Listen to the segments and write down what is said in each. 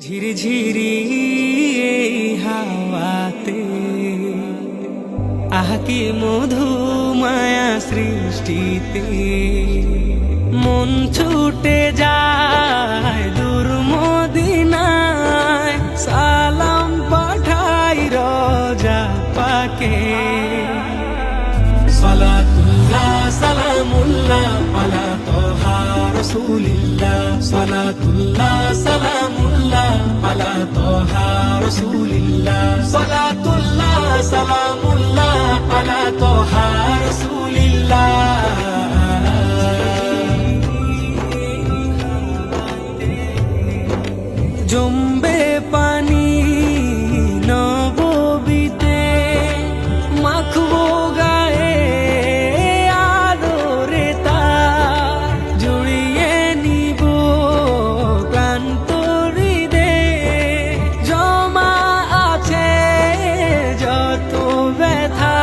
ঝিরিঝিরি এই হাওয়াতে আহা কি মধু মায়া সৃষ্টিতে মন ছুটে যায় দূর মদিনায় সালাম পাঠাই রোজা পাকে সালাতুল্লাহ সালামুল্লাহ আলা তোহা রাসূলিল্লাহ সালাতুল্লাহ সালামুল্লাহ আলা তোহা রাসূলিল্লাহ সালাতুল্লাহ সালামুল্লাহ আলা তোহা রাসূলিল্লাহ জম্বে পানি নববীতে মাখবো গায়ে আদরে তার জড়িয়ে নিব ক্লান্ত হৃদয়ে জমা আছে যত ব্যথা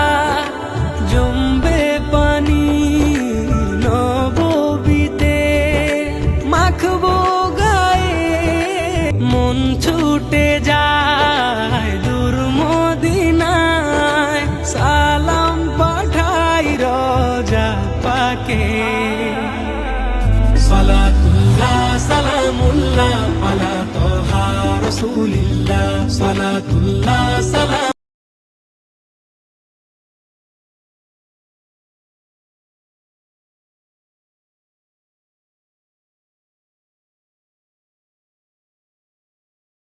জম্বে পানি নববীতে মাখবো মন ছুটে যায় দূর মদিনায় সালাম পাঠাই রোজা পাকে সালাতুল্লাহ সালামুল্লাহ আলা তোহা রাসূলিল্লাহ সালাতুল্লাহ সালাম